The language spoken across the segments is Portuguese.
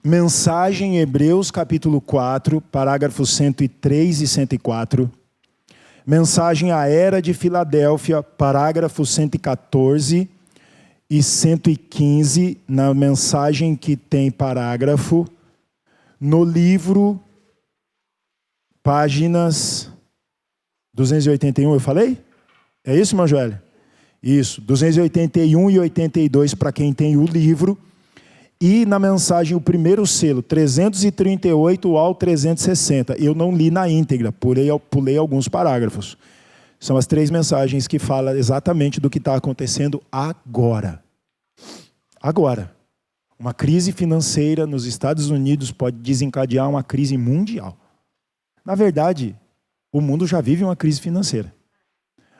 Mensagem Hebreus capítulo 4, parágrafos 103 e 104. Mensagem à Era de Filadélfia, parágrafos 114 e 115, na mensagem que tem parágrafo, no livro, páginas 281, eu falei? É isso, irmã Joélia? Isso, 281 e 82 para quem tem o livro. E na mensagem, o primeiro selo, 338 ao 360. Eu não li na íntegra, pulei alguns parágrafos. São as 3 mensagens que falam exatamente do que está acontecendo agora. Agora. Uma crise financeira nos Estados Unidos pode desencadear uma crise mundial. Na verdade, o mundo já vive uma crise financeira.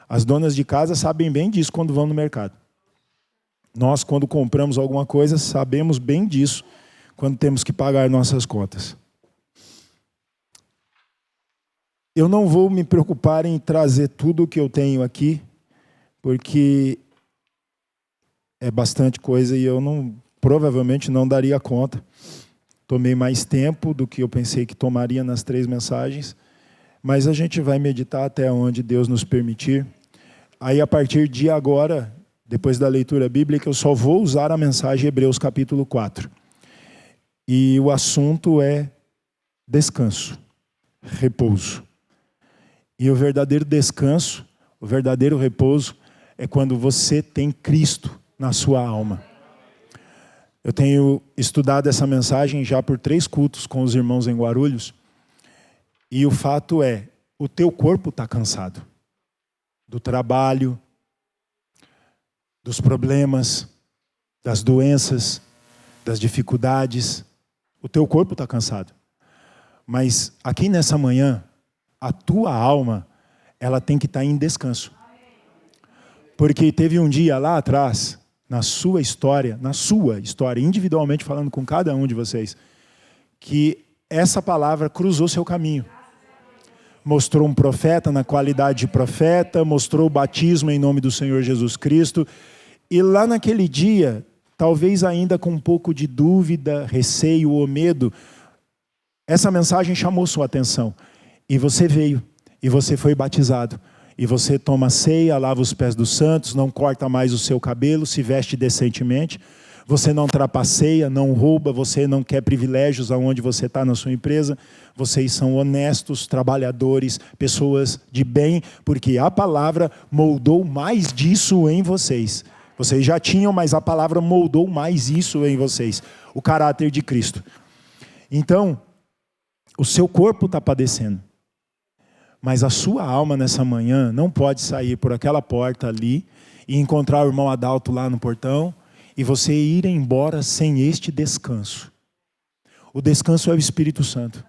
As donas de casa sabem bem disso quando vão no mercado. Nós, quando compramos alguma coisa, sabemos bem disso quando temos que pagar nossas contas. Eu não vou me preocupar em trazer tudo o que eu tenho aqui, porque é bastante coisa e eu provavelmente não daria conta. Tomei mais tempo do que eu pensei que tomaria nas 3 mensagens, mas a gente vai meditar até onde Deus nos permitir. Aí, a partir de agora, depois da leitura bíblica, eu só vou usar a mensagem Hebreus capítulo 4. E o assunto é descanso, repouso. E o verdadeiro descanso, o verdadeiro repouso, é quando você tem Cristo na sua alma. Eu tenho estudado essa mensagem já por 3 cultos com os irmãos em Guarulhos. E o fato é, o teu corpo está cansado. Do trabalho, dos problemas, das doenças, das dificuldades. O teu corpo está cansado. Mas aqui nessa manhã, a tua alma, ela tem que estar em descanso. Porque teve um dia lá atrás, na sua história, individualmente falando com cada um de vocês, que essa palavra cruzou seu caminho. Mostrou um profeta na qualidade de profeta, mostrou o batismo em nome do Senhor Jesus Cristo. E lá naquele dia, talvez ainda com um pouco de dúvida, receio ou medo, essa mensagem chamou sua atenção. E você veio, e você foi batizado. E você toma ceia, lava os pés dos santos, não corta mais o seu cabelo, se veste decentemente. Você não trapaceia, não rouba, você não quer privilégios aonde você está na sua empresa. Vocês são honestos, trabalhadores, pessoas de bem, porque a palavra moldou mais disso em vocês. Vocês já tinham, mas a palavra moldou mais isso em vocês. O caráter de Cristo. Então, o seu corpo está padecendo. Mas a sua alma nessa manhã não pode sair por aquela porta ali e encontrar o irmão Adalto lá no portão e você ir embora sem este descanso. O descanso é o Espírito Santo.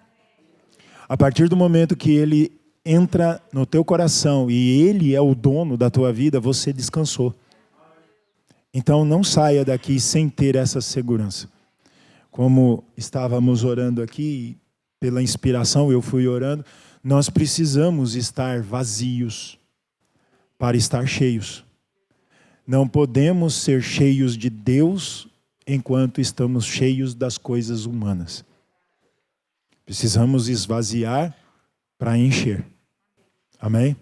A partir do momento que ele entra no teu coração e ele é o dono da tua vida, você descansou. Então não saia daqui sem ter essa segurança. Como estávamos orando aqui, pela inspiração eu fui orando, nós precisamos estar vazios para estar cheios. Não podemos ser cheios de Deus enquanto estamos cheios das coisas humanas. Precisamos esvaziar para encher. Amém?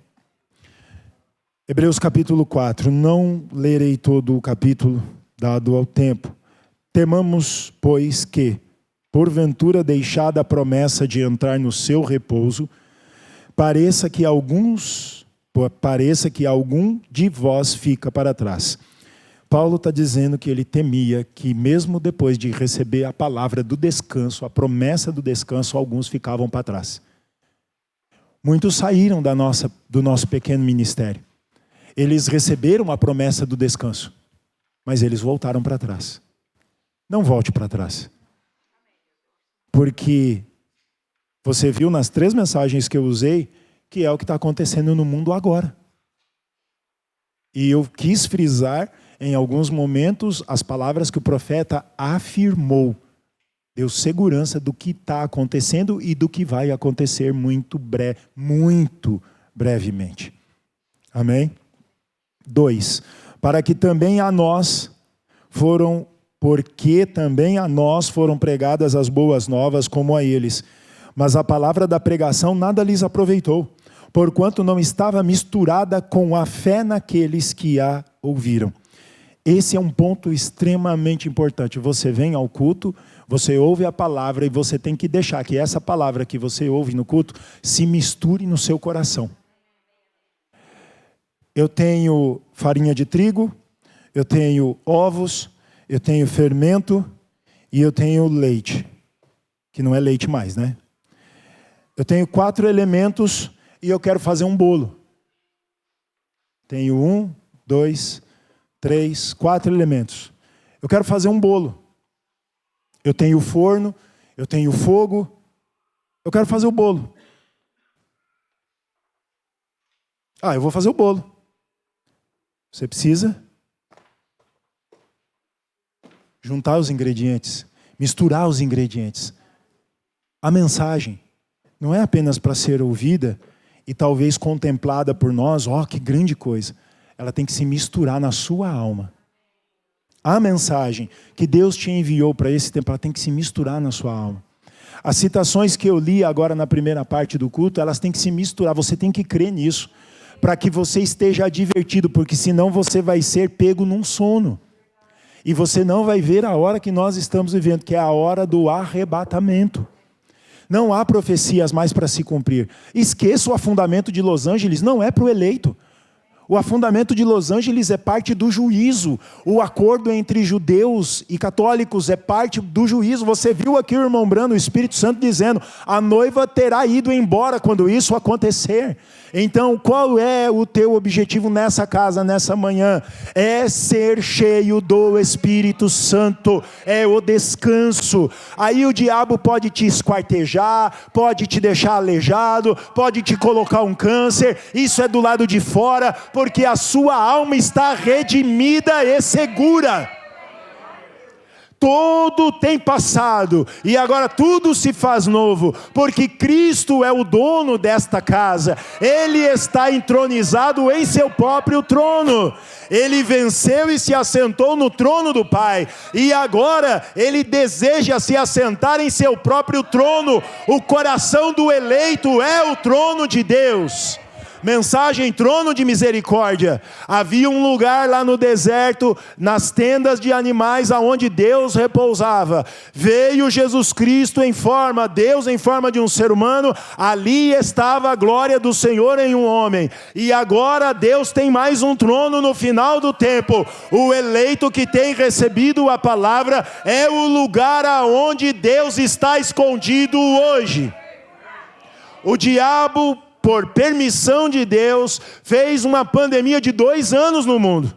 Hebreus capítulo 4. Não lerei todo o capítulo, dado ao tempo. Temamos, pois, que, porventura deixada a promessa de entrar no seu repouso, pareça que algum de vós fica para trás. Paulo está dizendo que ele temia que mesmo depois de receber a palavra do descanso, a promessa do descanso, alguns ficavam para trás. Muitos saíram do nosso pequeno ministério. Eles receberam a promessa do descanso, mas eles voltaram para trás. Não volte para trás. Porque você viu nas 3 mensagens que eu usei, que é o que está acontecendo no mundo agora. E eu quis frisar, em alguns momentos, as palavras que o profeta afirmou. Deu segurança do que está acontecendo e do que vai acontecer muito brevemente. Amém? 2. Para que também a nós foram porque também a nós foram pregadas as boas novas como a eles. Mas a palavra da pregação nada lhes aproveitou, porquanto não estava misturada com a fé naqueles que a ouviram. Esse é um ponto extremamente importante. Você vem ao culto, você ouve a palavra e você tem que deixar que essa palavra que você ouve no culto se misture no seu coração. Eu tenho farinha de trigo, eu tenho ovos, eu tenho fermento e eu tenho leite, que não é leite mais, né? Eu tenho 4 elementos e eu quero fazer um bolo. Tenho 1, 2, 3, 4 elementos. Eu quero fazer um bolo. Eu tenho o forno, eu tenho o fogo, eu quero fazer o bolo. Eu vou fazer o bolo. Você precisa juntar os ingredientes, misturar os ingredientes. A mensagem não é apenas para ser ouvida e talvez contemplada por nós, que grande coisa. Ela tem que se misturar na sua alma. A mensagem que Deus te enviou para esse tempo, ela tem que se misturar na sua alma. As citações que eu li agora na primeira parte do culto, elas têm que se misturar, você tem que crer nisso, para que você esteja advertido, porque senão você vai ser pego num sono. E você não vai ver a hora que nós estamos vivendo, que é a hora do arrebatamento. Não há profecias mais para se cumprir. Esqueça o afundamento de Los Angeles, não é para o eleito. O afundamento de Los Angeles é parte do juízo. O acordo entre judeus e católicos é parte do juízo. Você viu aqui o irmão Brano, o Espírito Santo dizendo, a noiva terá ido embora quando isso acontecer. Então, qual é o teu objetivo nessa casa, nessa manhã? É ser cheio do Espírito Santo, é o descanso. Aí o diabo pode te esquartejar, pode te deixar aleijado, pode te colocar um câncer, isso é do lado de fora, porque a sua alma está redimida e segura. Todo tem passado e agora tudo se faz novo, porque Cristo é o dono desta casa. Ele está entronizado em seu próprio trono. Ele venceu e se assentou no trono do Pai, e agora Ele deseja se assentar em seu próprio trono. O coração do eleito é o trono de Deus. Mensagem, trono de misericórdia. Havia um lugar lá no deserto, nas tendas de animais, aonde Deus repousava. Veio Jesus Cristo Deus em forma de um ser humano. Ali estava a glória do Senhor em um homem. E agora Deus tem mais um trono no final do tempo. O eleito que tem recebido a palavra é o lugar aonde Deus está escondido hoje. O diabo, por permissão de Deus, fez uma pandemia de 2 anos no mundo.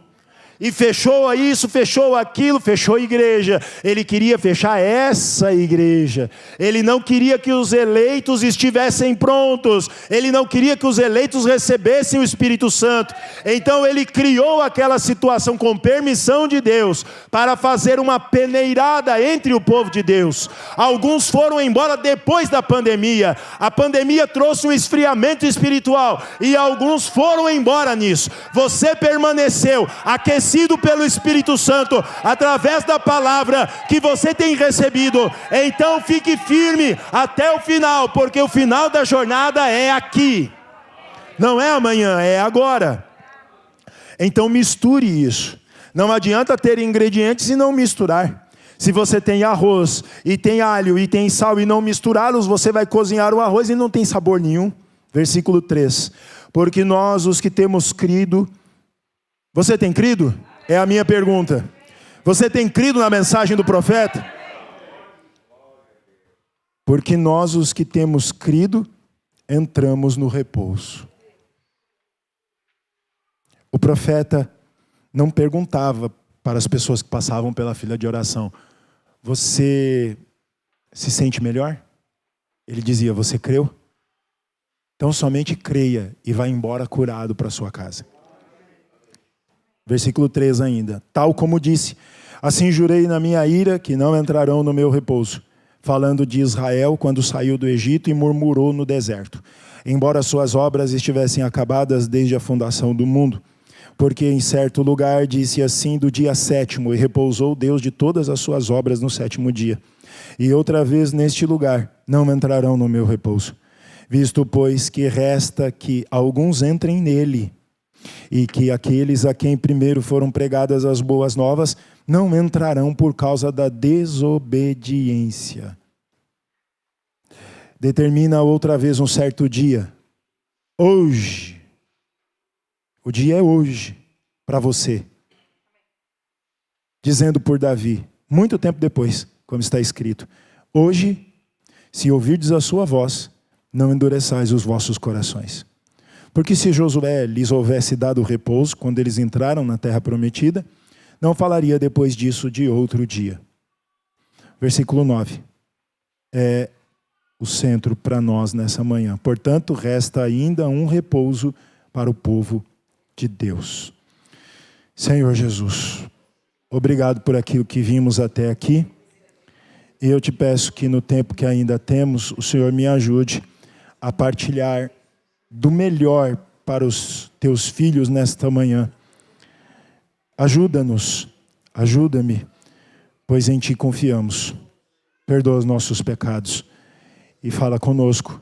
E fechou isso, fechou aquilo, fechou a igreja. Ele queria fechar essa igreja. Ele não queria que os eleitos estivessem prontos. Ele não queria que os eleitos recebessem o Espírito Santo. Então ele criou aquela situação com permissão de Deus, para fazer uma peneirada entre o povo de Deus. Alguns foram embora depois da pandemia. A pandemia trouxe um esfriamento espiritual, e alguns foram embora nisso. Você permaneceu aquecido pelo Espírito Santo, através da palavra que você tem recebido. Então fique firme até o final, porque o final da jornada é aqui, não é amanhã, é agora. Então misture isso. Não adianta ter ingredientes e não misturar. Se você tem arroz, e tem alho, e tem sal, e não misturá-los, você vai cozinhar o arroz e não tem sabor nenhum. Versículo 3. Porque nós, os que temos crido... Você tem crido? É a minha pergunta. Você tem crido na mensagem do profeta? Porque nós, os que temos crido, entramos no repouso. O profeta não perguntava para as pessoas que passavam pela fila de oração: você se sente melhor? Ele dizia: você creu? Então somente creia e vá embora curado para a sua casa. Versículo 3 ainda. Tal como disse, assim jurei na minha ira que não entrarão no meu repouso. Falando de Israel quando saiu do Egito e murmurou no deserto. Embora suas obras estivessem acabadas desde a fundação do mundo. Porque em certo lugar disse assim do dia 7º, e repousou Deus de todas as suas obras no 7º dia. E outra vez neste lugar não entrarão no meu repouso. Visto, pois, que resta que alguns entrem nele, e que aqueles a quem primeiro foram pregadas as boas novas não entrarão por causa da desobediência. Determina outra vez um certo dia. Hoje. O dia é hoje para você. Dizendo por Davi, muito tempo depois, como está escrito: hoje, se ouvirdes a sua voz, não endureçais os vossos corações. Porque se Josué lhes houvesse dado repouso quando eles entraram na terra prometida, não falaria depois disso de outro dia. Versículo 9. É o centro para nós nessa manhã. Portanto, resta ainda um repouso para o povo de Deus. Senhor Jesus, obrigado por aquilo que vimos até aqui. E eu te peço que no tempo que ainda temos, o Senhor me ajude a partilhar do melhor para os teus filhos nesta manhã. Ajuda-nos, ajuda-me, pois em ti confiamos. Perdoa os nossos pecados e fala conosco,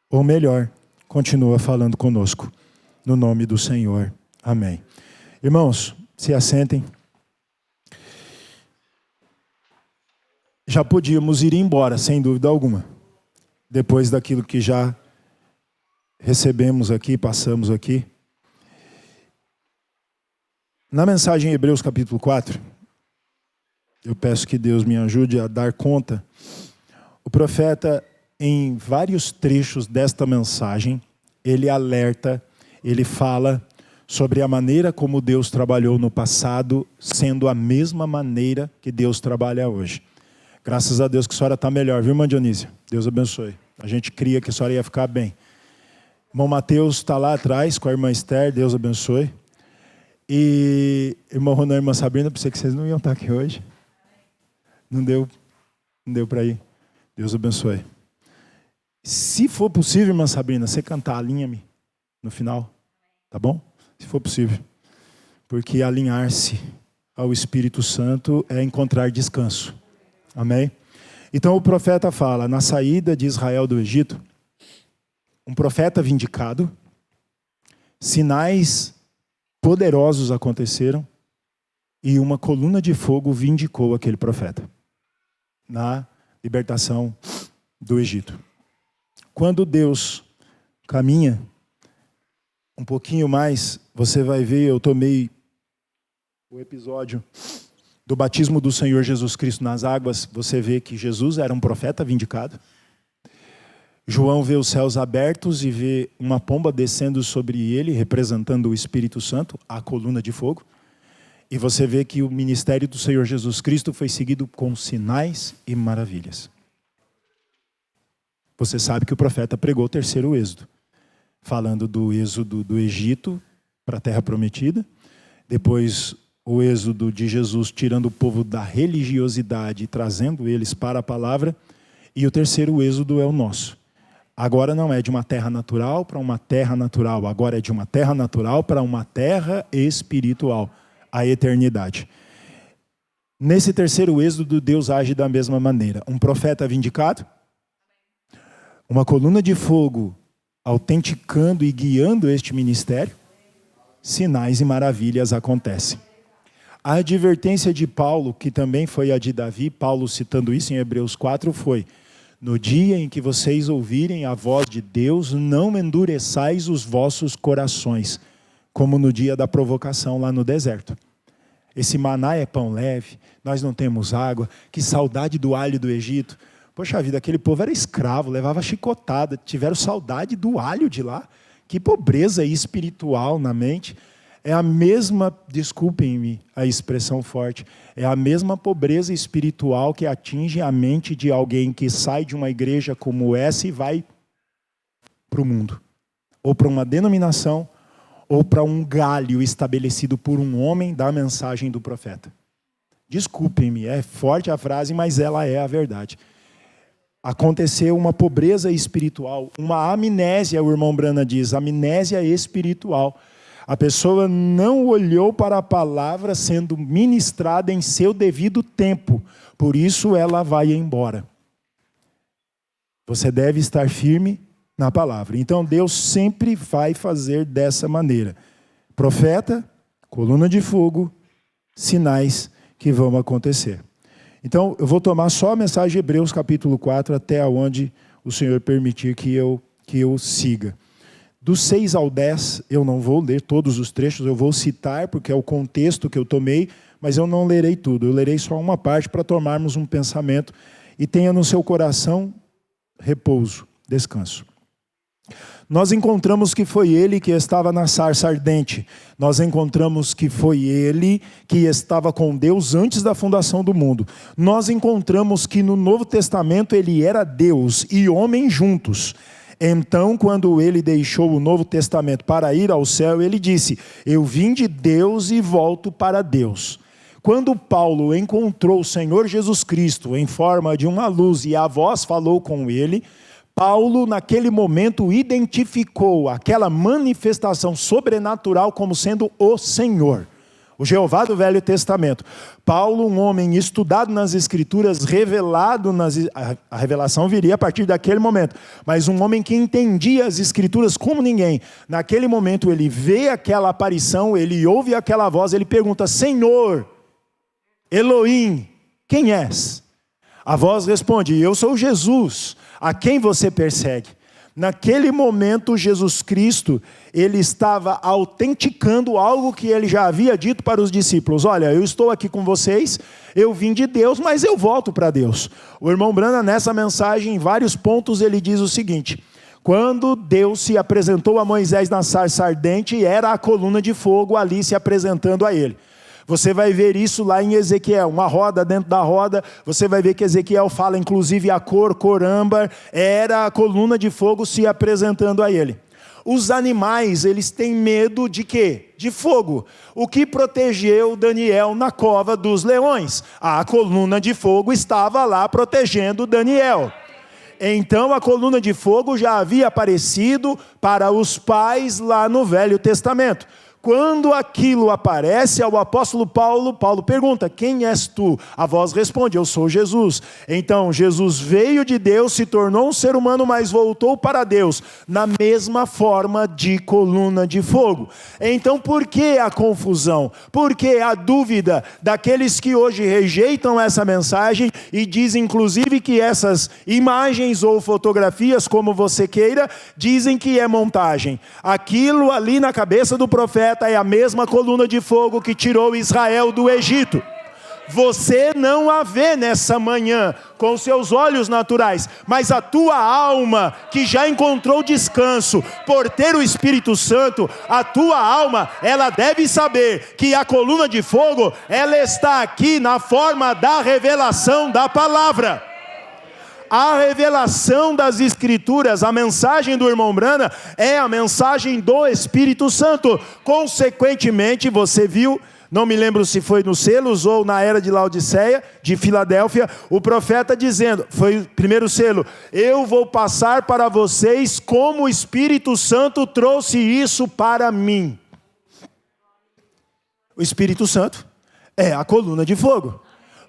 ou melhor, continua falando conosco, no nome do Senhor. Amém. Irmãos, se assentem. Já podíamos ir embora, sem dúvida alguma, depois daquilo que já recebemos aqui, passamos aqui. Na mensagem em Hebreus capítulo 4, eu peço que Deus me ajude a dar conta. O profeta, em vários trechos desta mensagem, ele alerta, ele fala sobre a maneira como Deus trabalhou no passado, sendo a mesma maneira que Deus trabalha hoje. Graças a Deus que a senhora está melhor, viu, irmã Dionísia? Deus abençoe. A gente cria que a senhora ia ficar bem. Irmão Mateus está lá atrás com a irmã Esther, Deus abençoe. E irmão Ronan e irmã Sabrina, pensei que vocês não iam estar aqui hoje. Não deu para ir. Deus abençoe. Se for possível, irmã Sabrina, você cantar Alinha-me no final, tá bom? Se for possível. Porque alinhar-se ao Espírito Santo é encontrar descanso. Amém? Então o profeta fala, na saída de Israel do Egito, um profeta vindicado, sinais poderosos aconteceram e uma coluna de fogo vindicou aquele profeta na libertação do Egito. Quando Deus caminha um pouquinho mais, você vai ver, eu tomei o episódio do batismo do Senhor Jesus Cristo nas águas, você vê que Jesus era um profeta vindicado. João vê os céus abertos e vê uma pomba descendo sobre ele, representando o Espírito Santo, a coluna de fogo. E você vê que o ministério do Senhor Jesus Cristo foi seguido com sinais e maravilhas. Você sabe que o profeta pregou o terceiro êxodo, falando do êxodo do Egito para a terra prometida, depois o êxodo de Jesus tirando o povo da religiosidade e trazendo eles para a palavra, e o terceiro êxodo é o nosso. Agora não é de uma terra natural para uma terra natural, agora é de uma terra natural para uma terra espiritual, a eternidade. Nesse terceiro êxodo, Deus age da mesma maneira. Um profeta vindicado, uma coluna de fogo autenticando e guiando este ministério, sinais e maravilhas acontecem. A advertência de Paulo, que também foi a de Davi, Paulo citando isso em Hebreus 4, foi: no dia em que vocês ouvirem a voz de Deus, não endureçais os vossos corações, como no dia da provocação lá no deserto. Esse maná é pão leve, nós não temos água, que saudade do alho do Egito. Poxa vida, aquele povo era escravo, levava chicotada, tiveram saudade do alho de lá. Que pobreza espiritual na mente. É a mesma, desculpem-me a expressão forte, é a mesma pobreza espiritual que atinge a mente de alguém que sai de uma igreja como essa e vai para o mundo. Ou para uma denominação, ou para um galho estabelecido por um homem da mensagem do profeta. Desculpem-me, é forte a frase, mas ela é a verdade. Aconteceu uma pobreza espiritual, uma amnésia, o irmão Brana diz, amnésia espiritual. A pessoa não olhou para a palavra sendo ministrada em seu devido tempo. Por isso ela vai embora. Você deve estar firme na palavra. Então Deus sempre vai fazer dessa maneira. Profeta, coluna de fogo, sinais que vão acontecer. Então eu vou tomar só a mensagem de Hebreus capítulo 4 até onde o Senhor permitir que eu siga. Do 6 ao 10, eu não vou ler todos os trechos, eu vou citar, porque é o contexto que eu tomei, mas eu não lerei tudo, eu lerei só uma parte para tomarmos um pensamento e tenha no seu coração repouso, descanso. Nós encontramos que foi ele que estava na sarça ardente, nós encontramos que foi ele que estava com Deus antes da fundação do mundo, nós encontramos que no Novo Testamento ele era Deus e homem juntos. Então, quando ele deixou o Novo Testamento para ir ao céu, ele disse: eu vim de Deus e volto para Deus. Quando Paulo encontrou o Senhor Jesus Cristo em forma de uma luz e a voz falou com ele, Paulo naquele momento identificou aquela manifestação sobrenatural como sendo o Senhor. O Jeová do Velho Testamento. Paulo, um homem estudado nas Escrituras, revelado a revelação viria a partir daquele momento. Mas um homem que entendia as Escrituras como ninguém. Naquele momento ele vê aquela aparição, ele ouve aquela voz, ele pergunta: Senhor, Elohim, quem és? A voz responde: eu sou Jesus, a quem você persegue? Naquele momento, Jesus Cristo, ele estava autenticando algo que ele já havia dito para os discípulos: olha, eu estou aqui com vocês, eu vim de Deus, mas eu volto para Deus. O irmão Branham, nessa mensagem, em vários pontos, ele diz o seguinte: quando Deus se apresentou a Moisés na sarça ardente, era a coluna de fogo ali se apresentando a ele. Você vai ver isso lá em Ezequiel, uma roda dentro da roda, você vai ver que Ezequiel fala, inclusive a cor âmbar, era a coluna de fogo se apresentando a ele. Os animais, eles têm medo de quê? De fogo. O que protegeu Daniel na cova dos leões? A coluna de fogo estava lá protegendo Daniel. Então a coluna de fogo já havia aparecido para os pais lá no Velho Testamento. Quando aquilo aparece ao apóstolo Paulo, Paulo pergunta: quem és tu? A voz responde: eu sou Jesus. Então Jesus veio de Deus, se tornou um ser humano, mas voltou para Deus, na mesma forma de coluna de fogo. Então por que a confusão? Por que a dúvida daqueles que hoje rejeitam essa mensagem e dizem inclusive que essas imagens ou fotografias, como você queira, dizem que é montagem? Aquilo ali na cabeça do profeta é a mesma coluna de fogo que tirou Israel do Egito. Você não a vê nessa manhã com seus olhos naturais, mas a tua alma, que já encontrou descanso por ter o Espírito Santo, a tua alma, ela deve saber que a coluna de fogo, ela está aqui na forma da revelação da palavra. A revelação das Escrituras, a mensagem do irmão Branham, é a mensagem do Espírito Santo. Consequentemente, você viu, não me lembro se foi nos selos ou na era de Laodiceia, de Filadélfia, o profeta dizendo, foi o primeiro selo: eu vou passar para vocês como o Espírito Santo trouxe isso para mim. O Espírito Santo é a coluna de fogo.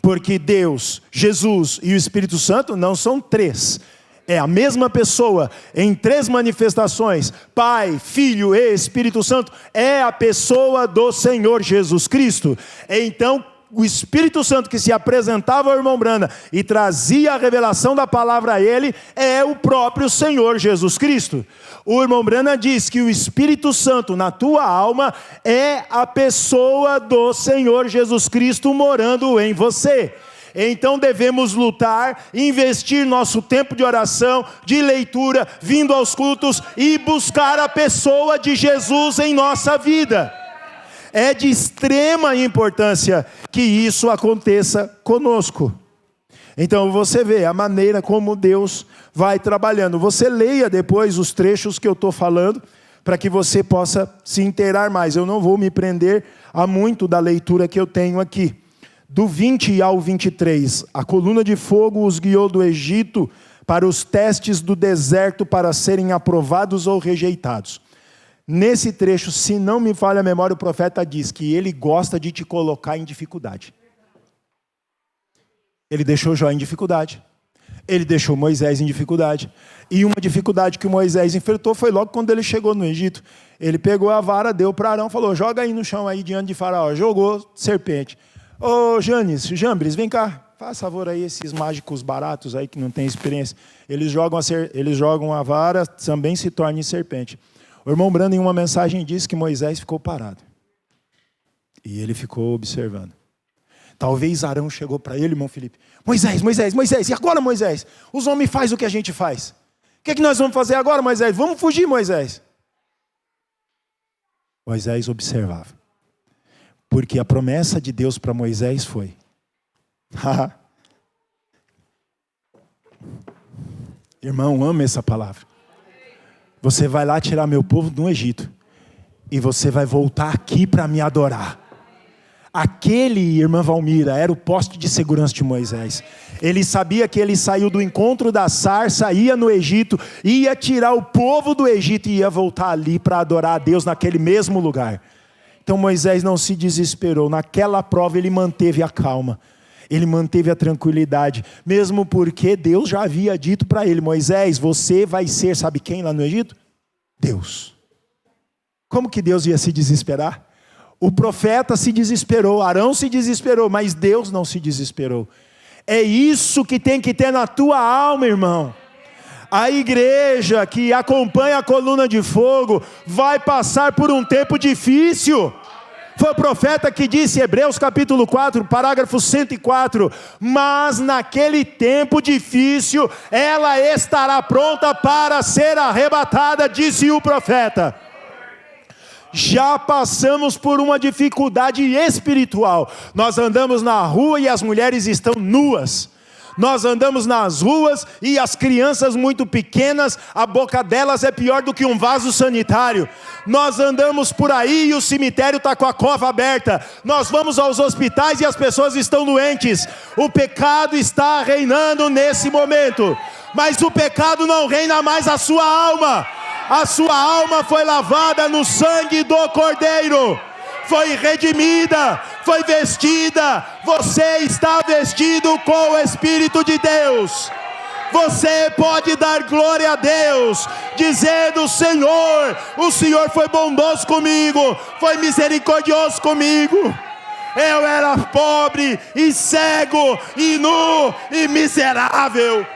Porque Deus, Jesus e o Espírito Santo não são três. É a mesma pessoa em três manifestações. Pai, Filho e Espírito Santo é a pessoa do Senhor Jesus Cristo. Então, o Espírito Santo que se apresentava ao irmão Branham e trazia a revelação da palavra a ele, é o próprio Senhor Jesus Cristo. O irmão Branham diz que o Espírito Santo na tua alma é a pessoa do Senhor Jesus Cristo morando em você. Então devemos lutar, investir nosso tempo de oração, de leitura, vindo aos cultos e buscar a pessoa de Jesus em nossa vida. É de extrema importância que isso aconteça conosco. Então você vê a maneira como Deus vai trabalhando. Você leia depois os trechos que eu estou falando, para que você possa se inteirar mais. Eu não vou me prender a muito da leitura que eu tenho aqui. Do 20 ao 23, a coluna de fogo os guiou do Egito para os testes do deserto para serem aprovados ou rejeitados. Nesse trecho, se não me falha a memória, o profeta diz que ele gosta de te colocar em dificuldade. Ele deixou Jó em dificuldade. Ele deixou Moisés em dificuldade. E uma dificuldade que Moisés enfrentou foi logo quando ele chegou no Egito. Ele pegou a vara, deu para Arão, falou, joga aí no chão aí diante de Faraó. Jogou serpente. Ô Jambres, vem cá. Faz favor aí, esses mágicos baratos aí que não tem experiência. Eles jogam a vara, também se torna em serpente. O irmão Brando, em uma mensagem, disse que Moisés ficou parado. E ele ficou observando. Talvez Arão chegou para ele, irmão Felipe. Moisés, e agora, Moisés? Os homens fazem o que a gente faz. O que é que nós vamos fazer agora, Moisés? Vamos fugir, Moisés. Moisés observava. Porque a promessa de Deus para Moisés foi... Irmão, amo essa palavra. Você vai lá tirar meu povo do Egito. E você vai voltar aqui para me adorar. Aquele, irmã Valmira, era o poste de segurança de Moisés. Ele sabia que ele saiu do encontro da sarça, ia no Egito, ia tirar o povo do Egito e ia voltar ali para adorar a Deus naquele mesmo lugar. Então Moisés não se desesperou. Naquela prova ele manteve a calma. Ele manteve a tranquilidade, mesmo porque Deus já havia dito para ele, Moisés, você vai ser, sabe quem lá no Egito? Deus. Como que Deus ia se desesperar? O profeta se desesperou, Arão se desesperou, mas Deus não se desesperou. É isso que tem que ter na tua alma, irmão. A igreja que acompanha a coluna de fogo vai passar por um tempo difícil. Foi o profeta que disse, Hebreus capítulo 4, parágrafo 104, mas naquele tempo difícil, ela estará pronta para ser arrebatada, disse o profeta. Já passamos por uma dificuldade espiritual. Nós andamos na rua e as mulheres estão nuas. Nós andamos nas ruas e as crianças muito pequenas, a boca delas é pior do que um vaso sanitário. Nós andamos por aí e o cemitério está com a cova aberta. Nós vamos aos hospitais e as pessoas estão doentes. O pecado está reinando nesse momento. Mas o pecado não reina mais a sua alma. A sua alma foi lavada no sangue do Cordeiro. Foi redimida, foi vestida. Você está vestido com o Espírito de Deus. Você pode dar glória a Deus, dizendo, Senhor, o Senhor foi bondoso comigo, foi misericordioso comigo. Eu era pobre e cego e nu e miserável.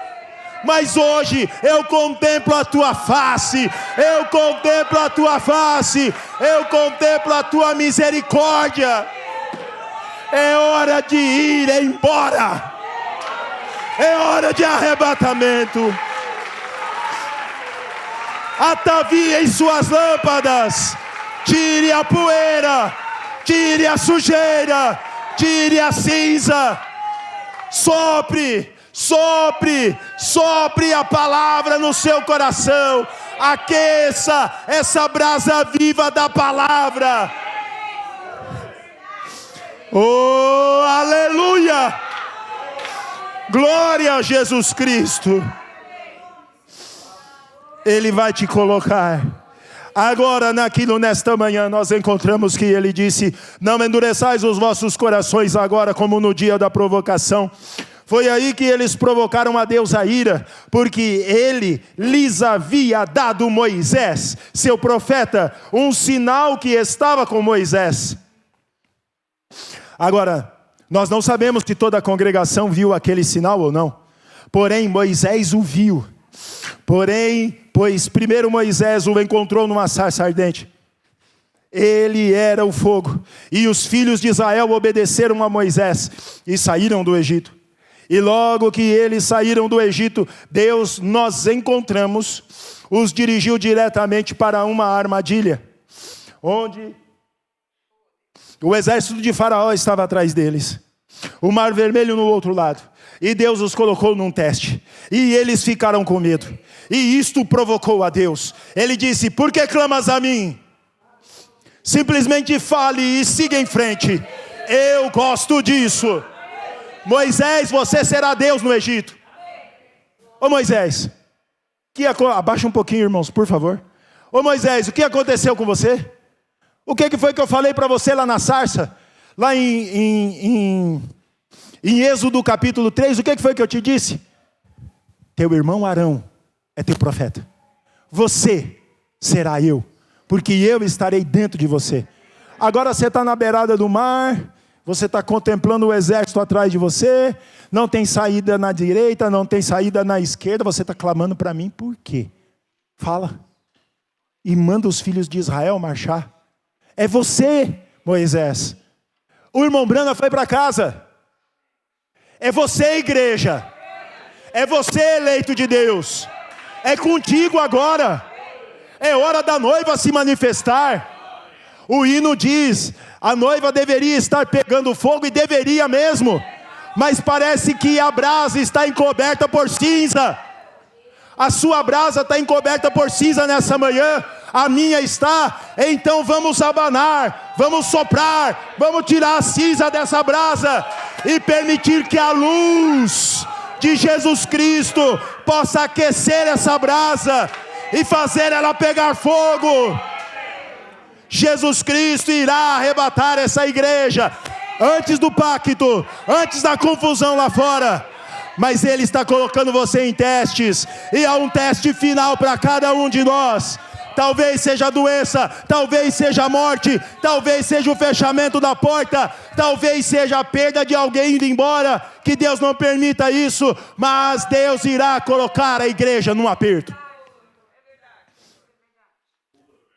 Mas hoje eu contemplo a tua face, eu contemplo a tua face, eu contemplo a tua misericórdia. É hora de ir embora, é hora de arrebatamento. Ataviem suas lâmpadas, tire a poeira, tire a sujeira, tire a cinza, sopre a palavra no seu coração, aqueça essa brasa viva da palavra. Oh, aleluia! Glória a Jesus Cristo. Ele vai te colocar. Agora nesta manhã nós encontramos que ele disse, não endureçais os vossos corações agora como no dia da provocação. Foi aí que eles provocaram a Deus a ira, porque ele lhes havia dado Moisés, seu profeta, um sinal que estava com Moisés. Agora, nós não sabemos se toda a congregação viu aquele sinal ou não. Porém, Moisés o viu. Pois primeiro Moisés o encontrou numa sarça ardente. Ele era o fogo. E os filhos de Israel obedeceram a Moisés e saíram do Egito. E logo que eles saíram do Egito, Deus, nós encontramos, os dirigiu diretamente para uma armadilha, onde o exército de Faraó estava atrás deles, o Mar Vermelho no outro lado, e Deus os colocou num teste, e eles ficaram com medo, e isto provocou a Deus. Ele disse, por que clamas a mim? Simplesmente fale e siga em frente. Eu gosto disso. Moisés, você será Deus no Egito. Ô Moisés, abaixa um pouquinho, irmãos, por favor. Ô Moisés, o que aconteceu com você? O que foi que eu falei para você lá na sarça? Lá em Êxodo capítulo 3, o que foi que eu te disse? Teu irmão Arão é teu profeta. Você será eu, porque eu estarei dentro de você. Agora você está na beirada do mar, você está contemplando o exército atrás de você, não tem saída na direita, não tem saída na esquerda, você está clamando para mim, por quê? Fala. E manda os filhos de Israel marchar. É você, Moisés. O irmão Brana foi para casa. É você, igreja. É você, eleito de Deus. É contigo agora. É hora da noiva se manifestar. O hino diz, a noiva deveria estar pegando fogo, e deveria mesmo. Mas parece que a brasa está encoberta por cinza. A sua brasa está encoberta por cinza nessa manhã. A minha está. Então vamos abanar, vamos soprar, vamos tirar a cinza dessa brasa e permitir que a luz de Jesus Cristo possa aquecer essa brasa e fazer ela pegar fogo. Jesus Cristo irá arrebatar essa igreja antes do pacto, antes da confusão lá fora. Mas Ele está colocando você em testes, e há um teste final para cada um de nós. Talvez seja a doença, talvez seja a morte, talvez seja o fechamento da porta, talvez seja a perda de alguém indo embora. Que Deus não permita isso, mas Deus irá colocar a igreja num aperto.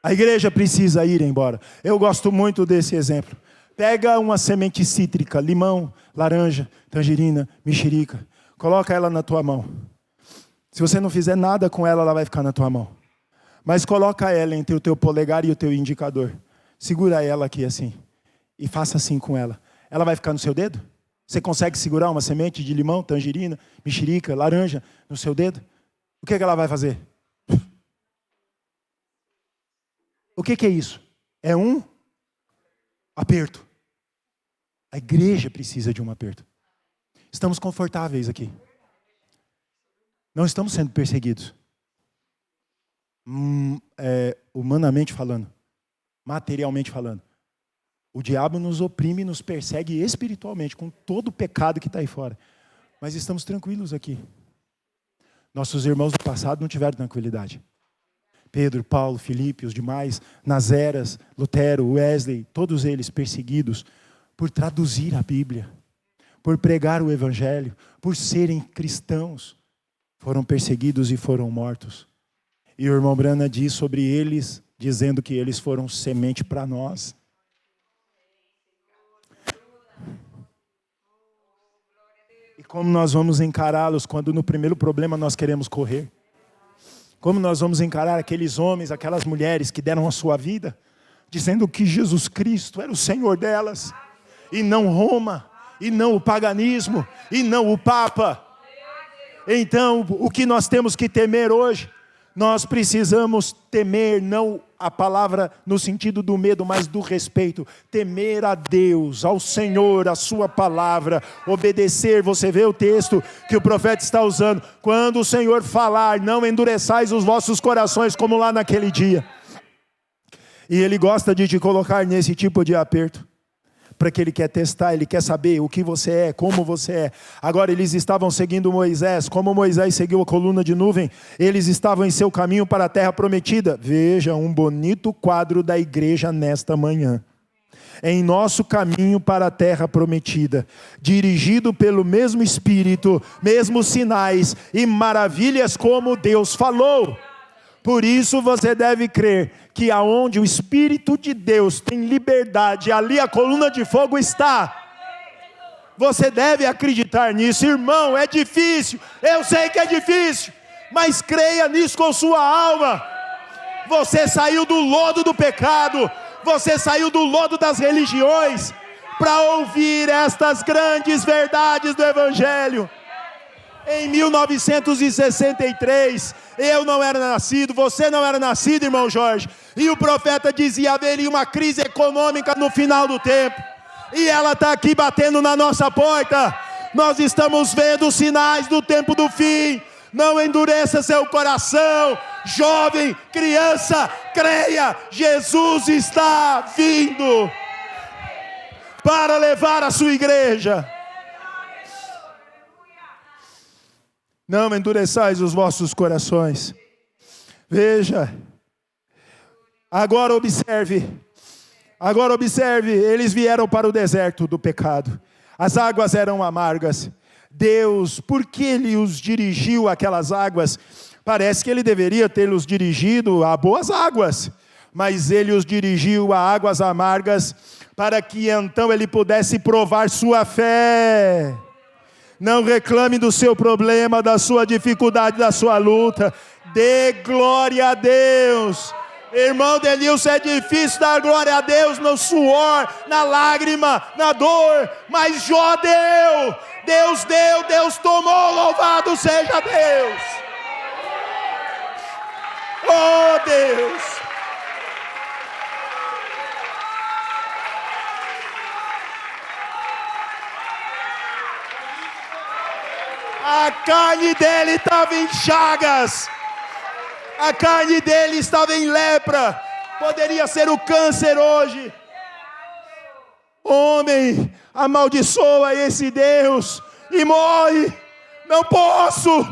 A igreja precisa ir embora. Eu gosto muito desse exemplo. Pega uma semente cítrica, limão, laranja, tangerina, mexerica. Coloca ela na tua mão. Se você não fizer nada com ela, ela vai ficar na tua mão. Mas coloca ela entre o teu polegar e o teu indicador. Segura ela aqui assim. E faça assim com ela. Ela vai ficar no seu dedo? Você consegue segurar uma semente de limão, tangerina, mexerica, laranja no seu dedo? O que ela vai fazer? O que é isso? É um aperto. A igreja precisa de um aperto. Estamos confortáveis aqui. Não estamos sendo perseguidos. Humanamente falando. Materialmente falando. O diabo nos oprime e nos persegue espiritualmente, com todo o pecado que está aí fora. Mas estamos tranquilos aqui. Nossos irmãos do passado não tiveram tranquilidade. Pedro, Paulo, Filipe, os demais, nas eras, Lutero, Wesley, todos eles perseguidos por traduzir a Bíblia, por pregar o Evangelho, por serem cristãos, foram perseguidos e foram mortos. E o irmão Brana diz sobre eles, dizendo que eles foram semente para nós. E como nós vamos encará-los quando no primeiro problema nós queremos correr? Como nós vamos encarar aqueles homens, aquelas mulheres que deram a sua vida, dizendo que Jesus Cristo era o Senhor delas, e não Roma, e não o paganismo, e não o Papa. Então, o que nós temos que temer hoje? Nós precisamos temer, não a palavra no sentido do medo, mas do respeito. Temer a Deus, ao Senhor, a sua palavra, obedecer. Você vê o texto que o profeta está usando. Quando o Senhor falar, não endureçais os vossos corações como lá naquele dia. E Ele gosta de te colocar nesse tipo de aperto. Para que Ele quer testar, Ele quer saber o que você é, como você é. Agora eles estavam seguindo Moisés, como Moisés seguiu a coluna de nuvem, eles estavam em seu caminho para a terra prometida. Veja um bonito quadro da igreja nesta manhã. Em nosso caminho para a terra prometida, dirigido pelo mesmo Espírito, mesmos sinais e maravilhas como Deus falou. Por isso você deve crer que aonde o Espírito de Deus tem liberdade, ali a coluna de fogo está. Você deve acreditar nisso, irmão. É difícil, eu sei que é difícil, mas creia nisso com sua alma. Você saiu do lodo do pecado, você saiu do lodo das religiões para ouvir estas grandes verdades do Evangelho. Em 1963, eu não era nascido, você não era nascido, irmão Jorge, e o profeta dizia: haveria uma crise econômica no final do tempo, e ela está aqui batendo na nossa porta. Nós estamos vendo os sinais do tempo do fim, Não endureça seu coração. Jovem, criança, creia, Jesus está vindo para levar a sua igreja. Não endureçais os vossos corações. Veja, agora observe, eles vieram para o deserto do pecado. As águas eram amargas. Deus, por que Ele os dirigiu àquelas águas? Parece que Ele deveria tê-los dirigido a boas águas, mas Ele os dirigiu a águas amargas, para que então Ele pudesse provar sua fé. Não reclame do seu problema, da sua dificuldade, da sua luta. Dê glória a Deus. Irmão Denilson, é difícil dar glória a Deus no suor, na lágrima, na dor. Mas Jó deu, Deus deu, Deus tomou, louvado seja Deus. Oh Deus. A carne dele estava em chagas. A carne dele estava em lepra. Poderia ser o câncer hoje. Homem, amaldiçoa esse Deus e morre. Não posso,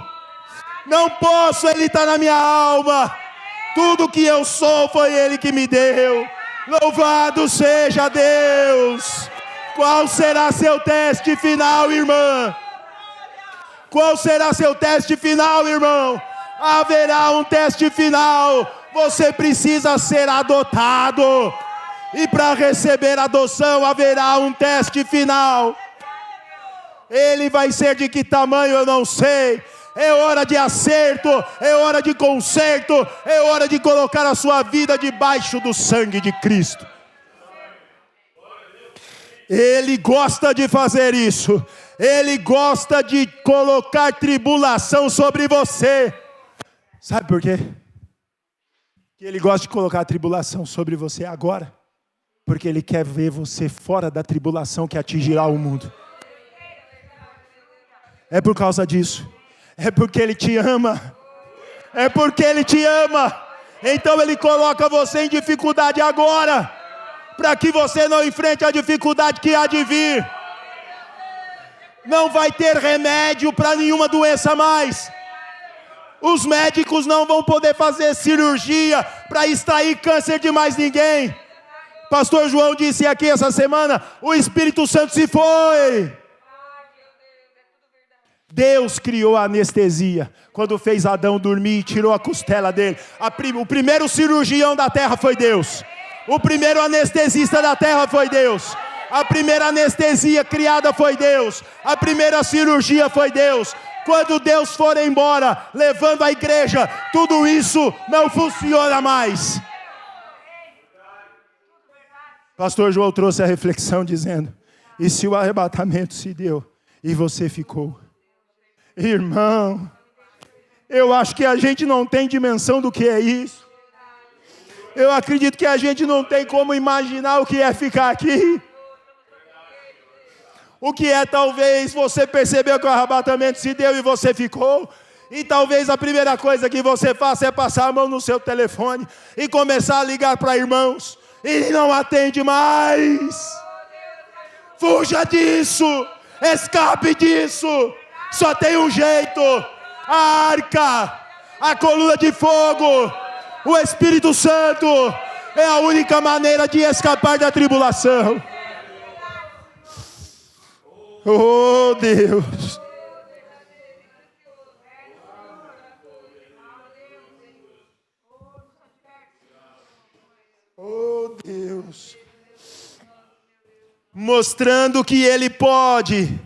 Ele está na minha alma. Tudo que eu sou foi Ele que me deu. Louvado seja Deus. Qual será seu teste final, irmã? Qual será seu teste final, irmão? Haverá um teste final. Você precisa ser adotado. E para receber adoção haverá um teste final. Ele vai ser de que tamanho eu não sei. É hora de acerto, é hora de conserto, é hora de colocar a sua vida debaixo do sangue de Cristo. Ele gosta de fazer isso. Ele gosta de colocar tribulação sobre você. Sabe por quê? Que Ele gosta de colocar tribulação sobre você agora. Porque Ele quer ver você fora da tribulação que atingirá o mundo. É por causa disso. É porque Ele te ama. É porque Ele te ama. Então Ele coloca você em dificuldade agora, para que você não enfrente a dificuldade que há de vir. Não vai ter remédio para nenhuma doença mais. Os médicos não vão poder fazer cirurgia para extrair câncer de mais ninguém. Pastor João disse aqui essa semana, o Espírito Santo se foi. Deus criou a anestesia. Quando fez Adão dormir e tirou a costela dele. O primeiro cirurgião da terra foi Deus. O primeiro anestesista da terra foi Deus. A primeira anestesia criada foi Deus. A primeira cirurgia foi Deus. Quando Deus for embora, levando a igreja, tudo isso não funciona mais. Pastor João trouxe a reflexão dizendo, e se o arrebatamento se deu e você ficou? Irmão, eu acho que a gente não tem dimensão do que é isso. Eu acredito que a gente não tem como imaginar o que é ficar aqui. O que é talvez você percebeu que o arrebatamento se deu e você ficou. E talvez a primeira coisa que você faça é passar a mão no seu telefone e começar a ligar para irmãos. E não atende mais. Fuja disso. Escape disso. Só tem um jeito. A arca. A coluna de fogo. O Espírito Santo. É a única maneira de escapar da tribulação. Oh Deus. Oh Deus. Mostrando que Ele pode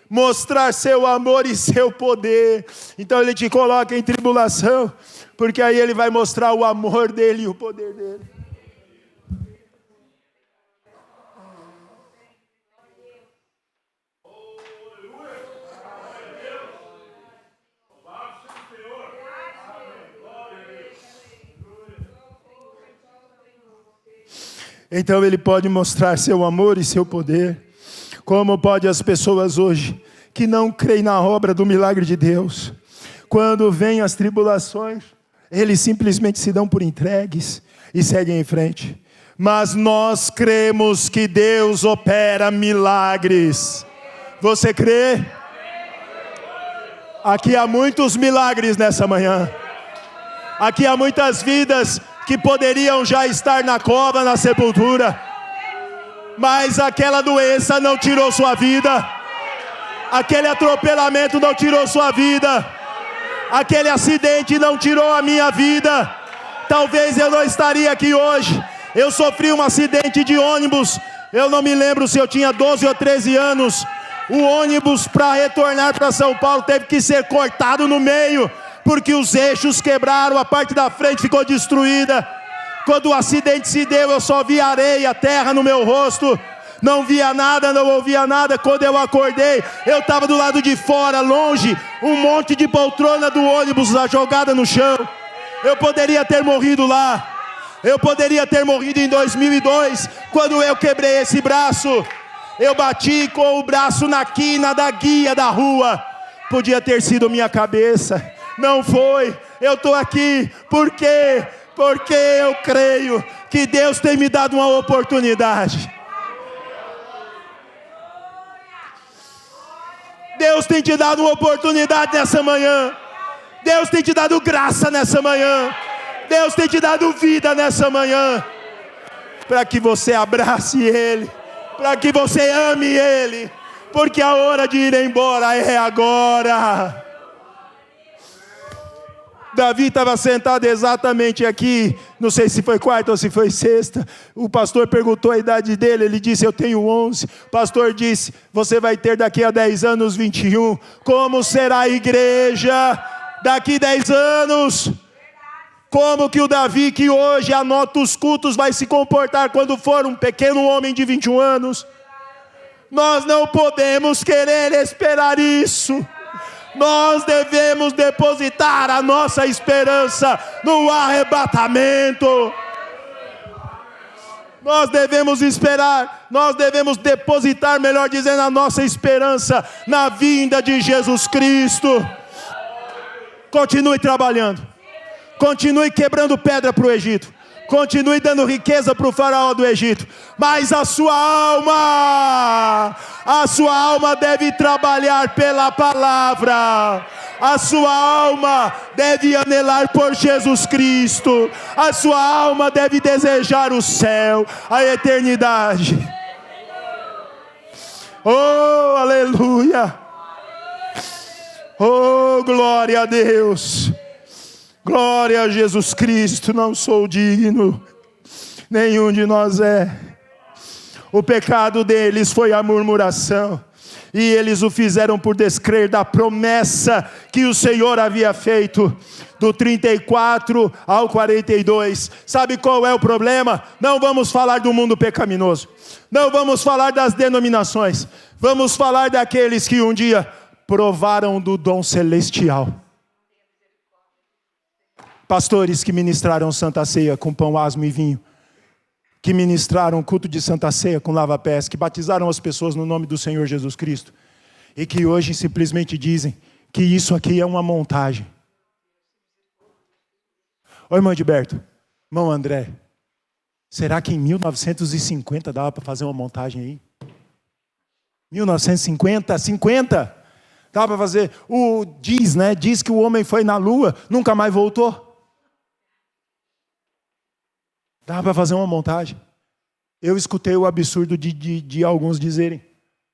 mostrar seu amor e seu poder. Então Ele te coloca em tribulação, porque aí Ele vai mostrar o amor dEle e o poder dEle. Então Ele pode mostrar seu amor e seu poder. Como pode as pessoas hoje que não creem na obra do milagre de Deus? quando vêm as tribulações, eles simplesmente se dão por entregues e seguem em frente. Mas nós cremos que Deus opera milagres. Você crê? Aqui há muitos milagres nessa manhã. Aqui há muitas vidas que poderiam já estar na cova, na sepultura, mas aquela doença não tirou sua vida, aquele atropelamento não tirou sua vida, aquele acidente não tirou a minha vida. Talvez eu não estaria aqui hoje. Eu sofri um acidente de ônibus, eu não me lembro se eu tinha 12 ou 13 anos. O ônibus, para retornar para São Paulo, teve que ser cortado no meio, porque os eixos quebraram, a parte da frente ficou destruída. Quando o acidente se deu, eu só vi areia, terra no meu rosto, não via nada, não ouvia nada. Quando eu acordei, eu estava do lado de fora, longe, um monte de poltrona do ônibus lá jogada no chão. Eu poderia ter morrido lá, eu poderia ter morrido em 2002, quando eu quebrei esse braço. Eu bati com o braço na quina da guia da rua. Podia ter sido minha cabeça, não foi. Eu estou aqui, por quê? Porque eu creio que Deus tem me dado uma oportunidade. Deus tem te dado uma oportunidade nessa manhã. Deus tem te dado graça nessa manhã. Deus tem te dado vida nessa manhã, para que você abrace Ele, para que você ame Ele, porque a hora de ir embora é agora. Davi estava sentado exatamente aqui, não sei se foi quarta ou se foi sexta. O pastor perguntou a idade dele, ele disse: eu tenho 11. O pastor disse: você vai ter daqui a 10 anos 21. Como será a igreja daqui 10 anos? Como que o Davi, que hoje anota os cultos, vai se comportar quando for um pequeno homem de 21 anos? Nós não podemos querer esperar isso. Nós devemos depositar a nossa esperança no arrebatamento. Nós devemos esperar, nós devemos depositar, melhor dizendo, a nossa esperança na vinda de Jesus Cristo. Continue trabalhando, continue quebrando pedra para o Egito, continue dando riqueza para o faraó do Egito, mas a sua alma deve trabalhar pela palavra. A sua alma deve anelar por Jesus Cristo. A sua alma deve desejar o céu, a eternidade. Oh, aleluia! Oh, glória a Deus! Glória a Jesus Cristo. Não sou digno, nenhum de nós é. O pecado deles foi a murmuração, e eles o fizeram por descrer da promessa que o Senhor havia feito. Do 34 ao 42, sabe qual é o problema? Não vamos falar do mundo pecaminoso, não vamos falar das denominações, vamos falar daqueles que um dia provaram do dom celestial. Pastores que ministraram Santa Ceia com pão, asmo e vinho, que ministraram culto de Santa Ceia com lava-pés, que batizaram as pessoas no nome do Senhor Jesus Cristo, e que hoje simplesmente dizem que isso aqui é uma montagem. Ô irmão Edberto, irmão André, será que em 1950 dava para fazer uma montagem aí? 1950, 50? Dava para fazer? Diz que o homem foi na lua, nunca mais voltou. Dá para fazer uma montagem. Eu escutei o absurdo de alguns dizerem: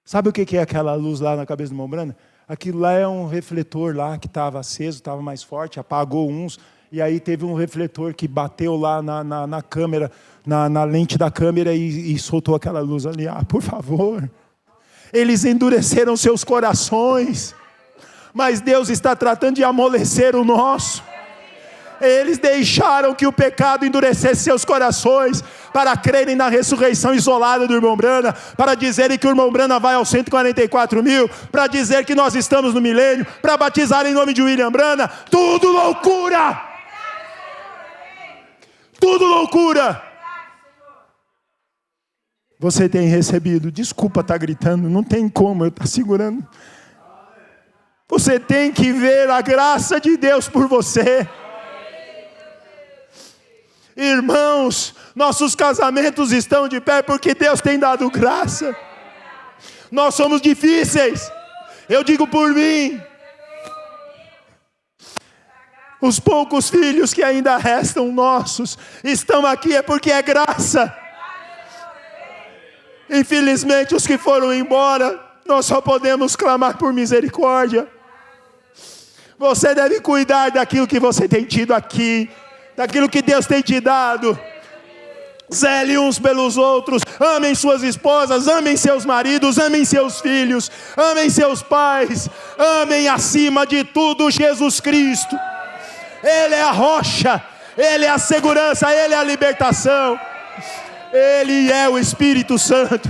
sabe o que é aquela luz lá na cabeça do irmão Brana? Aquilo lá é um refletor lá que estava aceso, estava mais forte, apagou uns, e aí teve um refletor que bateu lá na câmera, na lente da câmera e soltou aquela luz ali. Ah, por favor. Eles endureceram seus corações, mas Deus está tratando de amolecer o nosso. Eles deixaram que o pecado endurecesse seus corações para crerem na ressurreição isolada do irmão Brana, para dizerem que o irmão Brana vai aos 144 mil, para dizer que nós estamos no milênio, para batizar em nome de William Brana. Tudo loucura! Tudo loucura! Você tem recebido, desculpa estar gritando, não tem como eu estar segurando. Você tem que ver a graça de Deus por você. Irmãos, nossos casamentos estão de pé porque Deus tem dado graça. Nós somos difíceis. Eu digo por mim. Os poucos filhos que ainda restam nossos estão aqui é porque é graça. Infelizmente, os que foram embora, nós só podemos clamar por misericórdia. Você deve cuidar daquilo que você tem tido aqui, daquilo que Deus tem te dado. Zele uns pelos outros, amem suas esposas, amem seus maridos, amem seus filhos, amem seus pais, amem acima de tudo Jesus Cristo. Ele é a rocha, Ele é a segurança, Ele é a libertação, Ele é o Espírito Santo.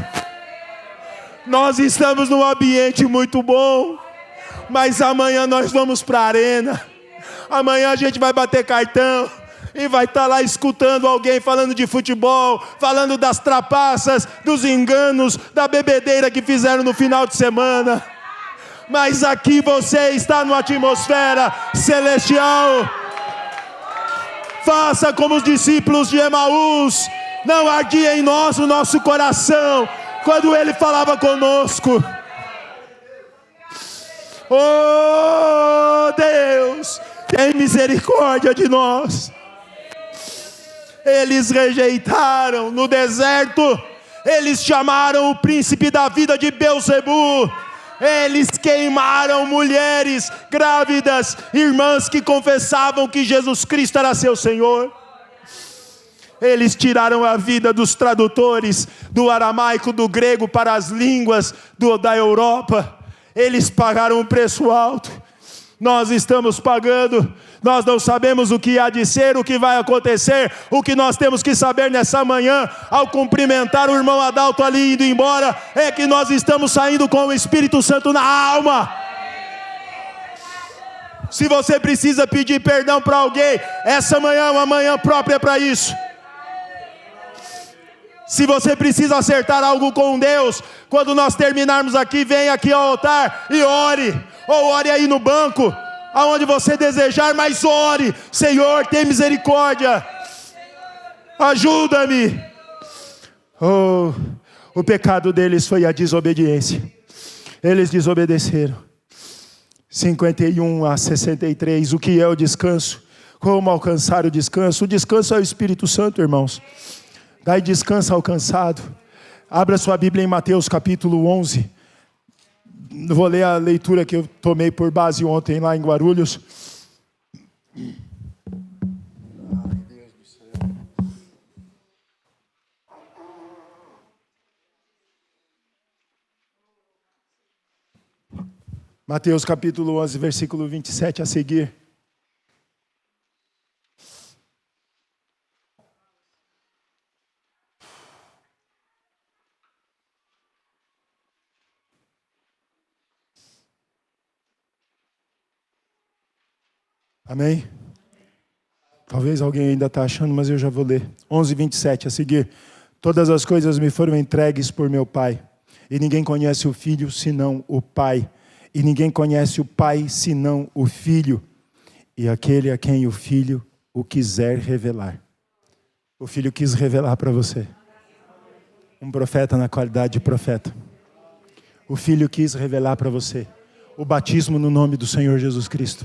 Nós estamos num ambiente muito bom, mas amanhã nós vamos para a arena. Amanhã a gente vai bater cartão e vai estar lá escutando alguém falando de futebol, falando das trapaças, dos enganos, da bebedeira que fizeram no final de semana. Mas aqui você está numa atmosfera celestial. Faça como os discípulos de Emaús. Não ardia em nós o nosso coração quando Ele falava conosco. Oh Deus, tem misericórdia de nós. Eles rejeitaram no deserto. Eles chamaram o príncipe da vida de Belzebu. Eles queimaram mulheres grávidas, irmãs que confessavam que Jesus Cristo era seu Senhor. Eles tiraram a vida dos tradutores do aramaico, do grego para as línguas da Europa. Eles pagaram um preço alto. Nós estamos pagando. Nós não sabemos o que há de ser, o que vai acontecer. O que nós temos que saber nessa manhã, ao cumprimentar o irmão Adalto ali indo embora, é que nós estamos saindo com o Espírito Santo na alma. Se você precisa pedir perdão para alguém, essa manhã é uma manhã própria para isso. Se você precisa acertar algo com Deus, quando nós terminarmos aqui, venha aqui ao altar e ore. Ou ore aí no banco, aonde você desejar, mas ore. Senhor, tem misericórdia. Ajuda-me. Oh, o pecado deles foi a desobediência. Eles desobedeceram. 51-63, o que é o descanso? Como alcançar o descanso? O descanso é o Espírito Santo, irmãos. Dai descanso ao cansado. Abra sua Bíblia em Mateus capítulo 11. Vou ler a leitura que eu tomei por base ontem lá em Guarulhos. Ai, Deus do céu. Mateus capítulo 11, versículo 27 a seguir. Amém? Talvez alguém ainda está achando, mas eu já vou ler. 11:27 a seguir. Todas as coisas me foram entregues por meu Pai. E ninguém conhece o Filho senão o Pai. E ninguém conhece o Pai senão o Filho. E aquele a quem o Filho o quiser revelar. O Filho quis revelar para você. Um profeta na qualidade de profeta. O Filho quis revelar para você o batismo no nome do Senhor Jesus Cristo.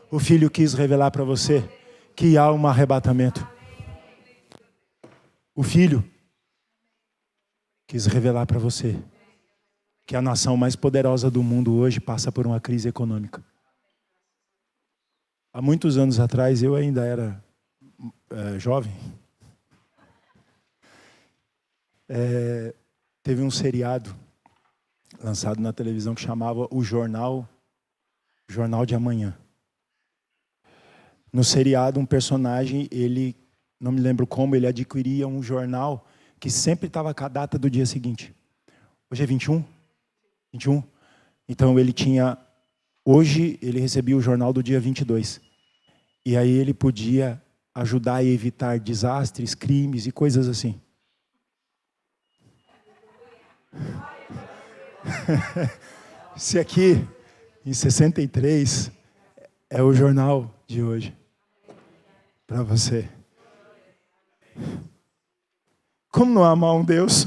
O Filho quis revelar para você que há um arrebatamento. O Filho quis revelar para você que a nação mais poderosa do mundo hoje passa por uma crise econômica. Há muitos anos atrás, eu ainda era jovem. Teve um seriado lançado na televisão que chamava O Jornal de Amanhã. No seriado, um personagem, ele, não me lembro como, ele adquiria um jornal que sempre estava com a data do dia seguinte. Hoje é 21? 21? Então ele tinha, hoje ele recebia o jornal do dia 22. E aí ele podia ajudar a evitar desastres, crimes e coisas assim. Se aqui em 63 é o jornal de hoje. Para você. Como não amar um Deus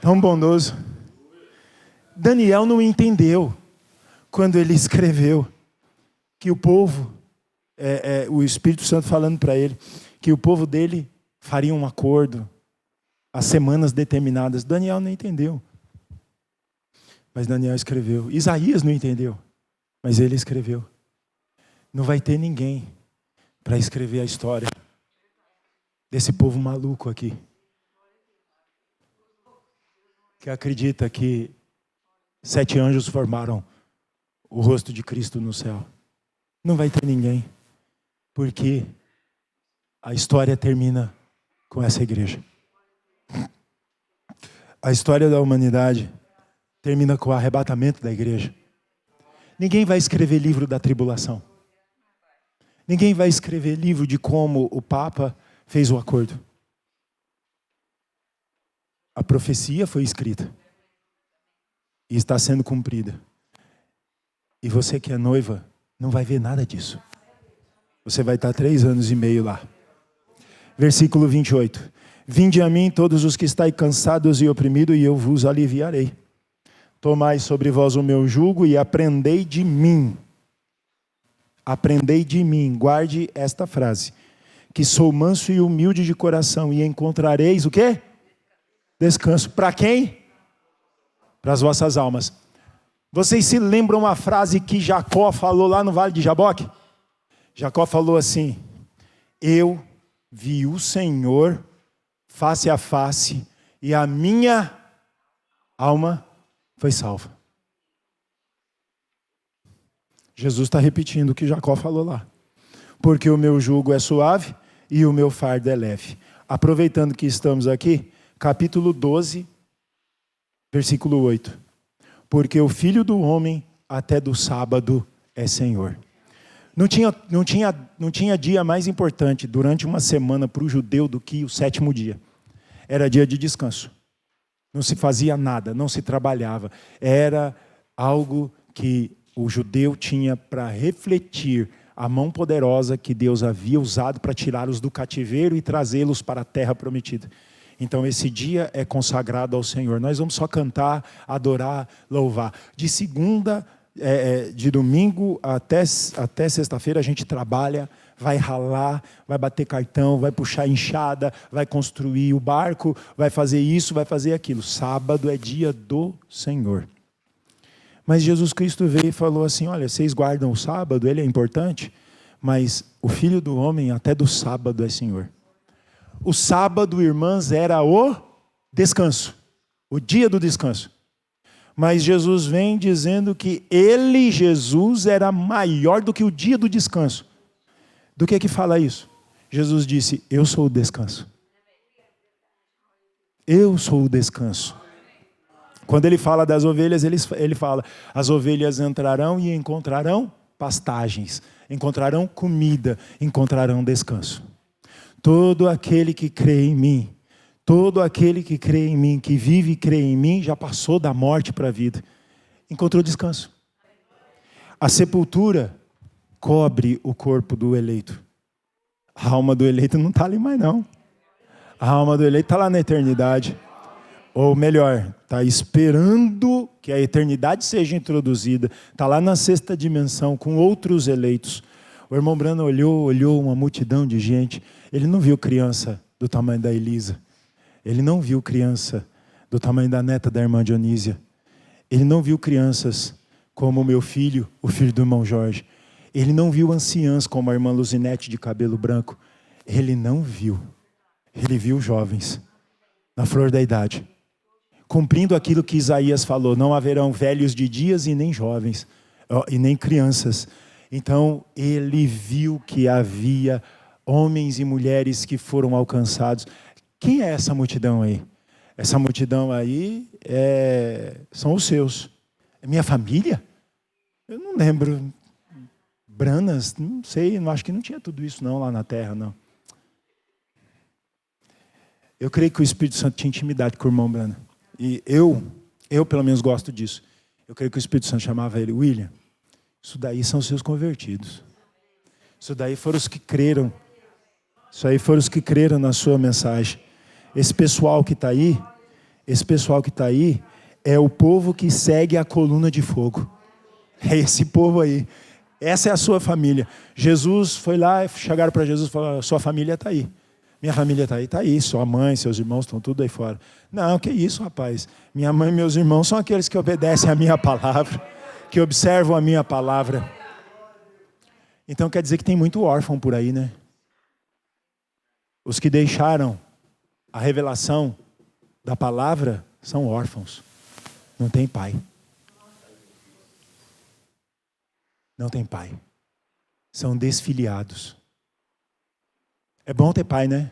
tão bondoso? Daniel não entendeu quando ele escreveu que o povo, o Espírito Santo falando para ele, que o povo dele faria um acordo às semanas determinadas. Daniel não entendeu. Mas Daniel escreveu. Isaías não entendeu. Mas ele escreveu. Não vai ter ninguém para escrever a história desse povo maluco aqui, que acredita que 7 anjos formaram o rosto de Cristo no céu. Não vai ter ninguém, porque a história termina com essa igreja. A história da humanidade termina com o arrebatamento da igreja. Ninguém vai escrever livro da tribulação. Ninguém vai escrever livro de como o Papa fez o acordo. A profecia foi escrita e está sendo cumprida. E você que é noiva não vai ver nada disso. Você vai estar 3 anos e meio lá. Versículo 28. Vinde a mim todos os que estáis cansados e oprimidos, e eu vos aliviarei. Tomai sobre vós o meu jugo e aprendei de mim. Aprendei de mim. Guarde esta frase. Que sou manso e humilde de coração, e encontrareis o quê? Descanso. Para quem? Para as vossas almas. Vocês se lembram a frase que Jacó falou lá no Vale de Jaboque? Jacó falou assim: eu vi o Senhor face a face, e a minha alma foi salva. Jesus está repetindo o que Jacó falou lá. Porque o meu jugo é suave e o meu fardo é leve. Aproveitando que estamos aqui, capítulo 12, versículo 8. Porque o Filho do Homem até do sábado é Senhor. Não tinha dia mais importante durante uma semana para o judeu do que o 7º dia. Era dia de descanso. Não se fazia nada, não se trabalhava. Era algo que o judeu tinha para refletir a mão poderosa que Deus havia usado para tirá-los do cativeiro e trazê-los para a terra prometida. Então esse dia é consagrado ao Senhor. Nós vamos só cantar, adorar, louvar. De domingo até sexta-feira a gente trabalha, vai ralar, vai bater cartão, vai puxar enxada, vai construir o barco, vai fazer isso, vai fazer aquilo. Sábado é dia do Senhor. Mas Jesus Cristo veio e falou assim: olha, vocês guardam o sábado, ele é importante, mas o Filho do Homem até do sábado é Senhor. O sábado, irmãs, era o descanso, o dia do descanso. Mas Jesus vem dizendo que ele, Jesus, era maior do que o dia do descanso. Do que fala isso? Jesus disse: eu sou o descanso. Eu sou o descanso. Quando ele fala das ovelhas, ele fala: as ovelhas entrarão e encontrarão pastagens, encontrarão comida, encontrarão descanso. Todo aquele que crê em mim, todo aquele que crê em mim, que vive e crê em mim, já passou da morte para a vida. Encontrou descanso. A sepultura cobre o corpo do eleito. A alma do eleito não está ali mais não. A alma do eleito está lá na eternidade. Ou melhor, está esperando que a eternidade seja introduzida. Está lá na 6ª dimensão com outros eleitos. O irmão Brano olhou uma multidão de gente. Ele não viu criança do tamanho da Elisa. Ele não viu criança do tamanho da neta da irmã Dionísia. Ele não viu crianças como o meu filho, o filho do irmão Jorge. Ele não viu anciãs como a irmã Luzinete de cabelo branco. Ele não viu. Ele viu jovens na flor da idade, cumprindo aquilo que Isaías falou: não haverão velhos de dias e nem jovens, e nem crianças. Então ele viu que havia homens e mulheres que foram alcançados. Quem é essa multidão aí? Essa multidão aí são os seus. É minha família? Eu não lembro. Branas, não sei, acho que não tinha tudo isso não lá na terra, não. Eu creio que o Espírito Santo tinha intimidade com o irmão Brana. E eu pelo menos gosto disso. Eu creio que o Espírito Santo chamava ele, William, isso daí são os seus convertidos. Isso daí foram os que creram. Isso aí foram os que creram na sua mensagem. Esse pessoal que está aí é o povo que segue a coluna de fogo. É esse povo aí. Essa é a sua família. Jesus foi lá, chegaram para Jesus e falaram, sua família está aí. Minha família está aí, sua mãe, seus irmãos estão tudo aí fora. Não, que isso, rapaz. Minha mãe e meus irmãos são aqueles que obedecem a minha palavra, que observam a minha palavra. Então quer dizer que tem muito órfão por aí, né? Os que deixaram a revelação da palavra são órfãos. Não tem pai. Não tem pai. São desfiliados. É bom ter pai, né?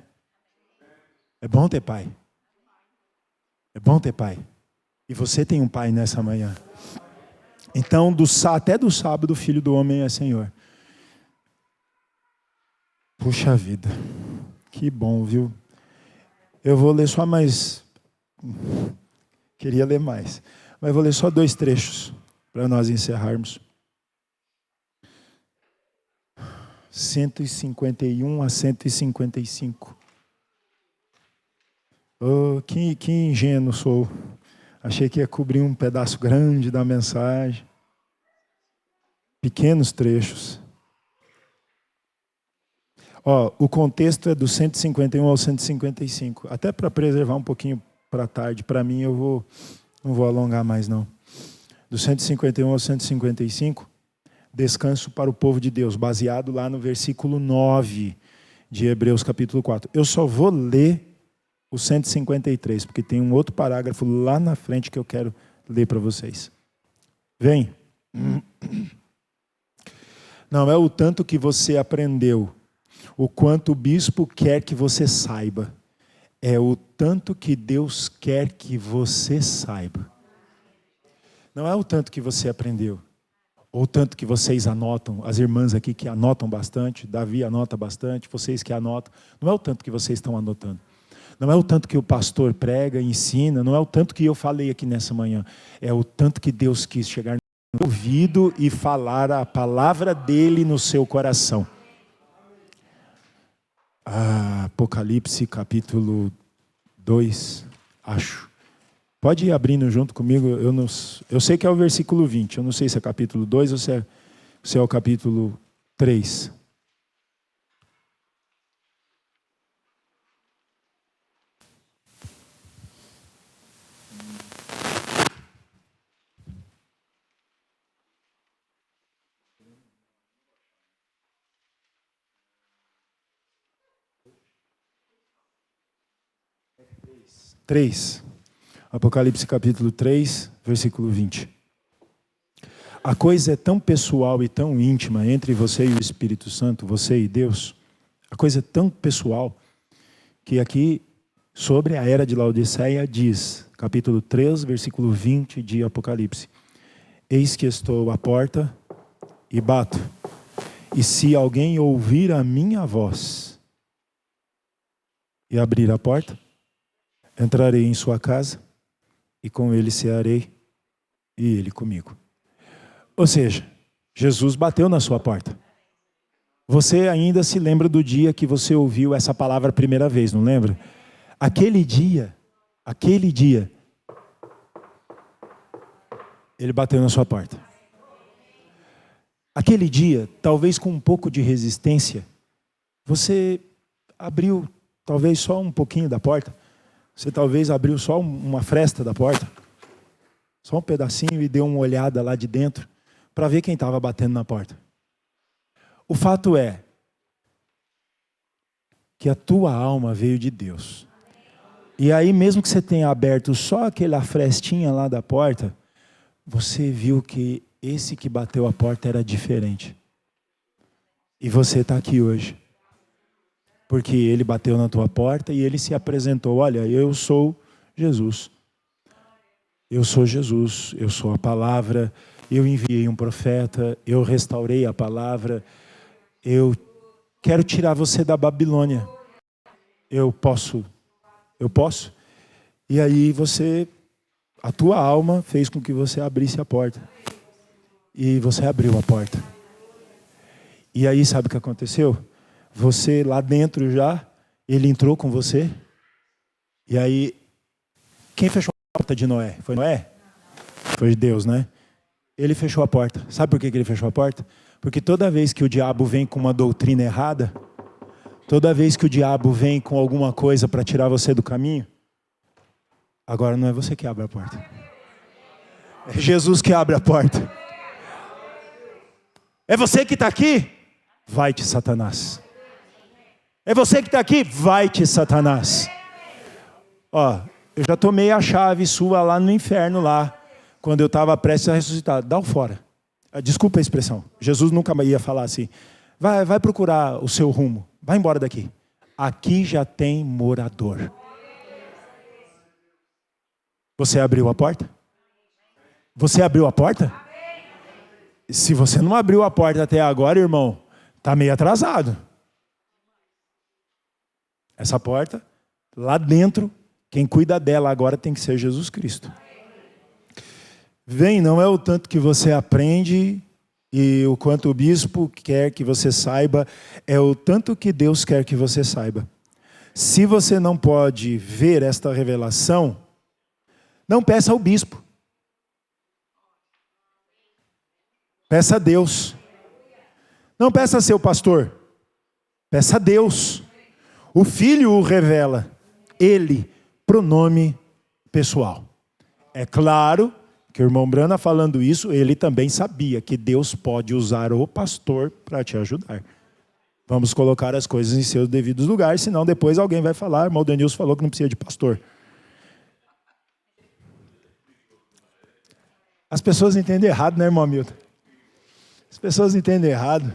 É bom ter pai. É bom ter pai. E você tem um pai nessa manhã. Então, até do sábado, o Filho do Homem é Senhor. Puxa vida. Que bom, viu? Eu vou ler só mais... Queria ler mais. Mas vou ler só 2 trechos para nós encerrarmos. 151 a 155. Oh, que ingênuo sou. Achei que ia cobrir um pedaço grande da mensagem. Pequenos trechos. O contexto é do 151 ao 155. Até para preservar um pouquinho para tarde. Para mim, não vou alongar mais, não. Do 151 ao 155... descanso para o povo de Deus, baseado lá no versículo 9 de Hebreus capítulo 4. Eu só vou ler o 153, porque tem um outro parágrafo lá na frente que eu quero ler para vocês. Vem. Não é o tanto que você aprendeu, o quanto o bispo quer que você saiba. É o tanto que Deus quer que você saiba. Não é o tanto que você aprendeu. Ou tanto que vocês anotam, as irmãs aqui que anotam bastante, Davi anota bastante, vocês que anotam, não é o tanto que vocês estão anotando. Não é o tanto que o pastor prega, ensina, não é o tanto que eu falei aqui nessa manhã. É o tanto que Deus quis chegar no ouvido e falar a palavra dele no seu coração. Apocalipse capítulo 2, acho. Pode ir abrindo junto comigo, eu sei que é o versículo 20, eu não sei se é capítulo 2 ou se é o capítulo 3. Três. Apocalipse capítulo 3, versículo 20. A coisa é tão pessoal e tão íntima entre você e o Espírito Santo, você e Deus. A coisa é tão pessoal que aqui, sobre a era de Laodiceia, diz, capítulo 3, versículo 20 de Apocalipse. Eis que estou à porta e bato. E se alguém ouvir a minha voz e abrir a porta, entrarei em sua casa e com ele cearei e ele comigo. Ou seja, Jesus bateu na sua porta. Você ainda se lembra do dia que você ouviu essa palavra a primeira vez, não lembra? Aquele dia, ele bateu na sua porta. Aquele dia, talvez com um pouco de resistência, você abriu talvez só um pouquinho da porta. Você talvez abriu só uma fresta da porta, só um pedacinho e deu uma olhada lá de dentro para ver quem estava batendo na porta. O fato é que a tua alma veio de Deus. E aí mesmo que você tenha aberto só aquela frestinha lá da porta, você viu que esse que bateu a porta era diferente. E você está aqui hoje. Porque ele bateu na tua porta e ele se apresentou. Olha, eu sou Jesus. Eu sou Jesus, eu sou a palavra, eu enviei um profeta, eu restaurei a palavra, eu quero tirar você da Babilônia. Eu posso? E aí você A tua alma fez com que você abrisse a porta. E você abriu a porta. E aí sabe o que aconteceu? Você lá dentro já, ele entrou com você. E aí, quem fechou a porta de Noé? Foi Noé? Foi Deus, né? Ele fechou a porta. Sabe por que ele fechou a porta? Porque toda vez que o diabo vem com uma doutrina errada, toda vez que o diabo vem com alguma coisa para tirar você do caminho, agora não é você que abre a porta. É Jesus que abre a porta. É você que está aqui? Vai-te, Satanás. É você que está aqui? Vai-te, Satanás. Ó, eu já tomei a chave sua lá no inferno, lá, quando eu estava prestes a ressuscitar. Dá o fora. Desculpa a expressão. Jesus nunca ia falar assim. Vai procurar o seu rumo. Vai embora daqui. Aqui já tem morador. Você abriu a porta? Você abriu a porta? Se você não abriu a porta até agora, irmão, está meio atrasado. Essa porta, lá dentro, quem cuida dela agora tem que ser Jesus Cristo. Vem, não é o tanto que você aprende e o quanto o bispo quer que você saiba, é o tanto que Deus quer que você saiba. Se você não pode ver esta revelação, não peça ao bispo. Peça a Deus. Não peça a seu pastor. Peça a Deus. O Filho o revela. Ele, pronome pessoal. É claro que o irmão Brana falando isso, ele também sabia que Deus pode usar o pastor para te ajudar. Vamos colocar as coisas em seus devidos lugares, senão depois alguém vai falar, o irmão Denilson falou que não precisa de pastor. As pessoas entendem errado, né, irmão Milton? As pessoas entendem errado,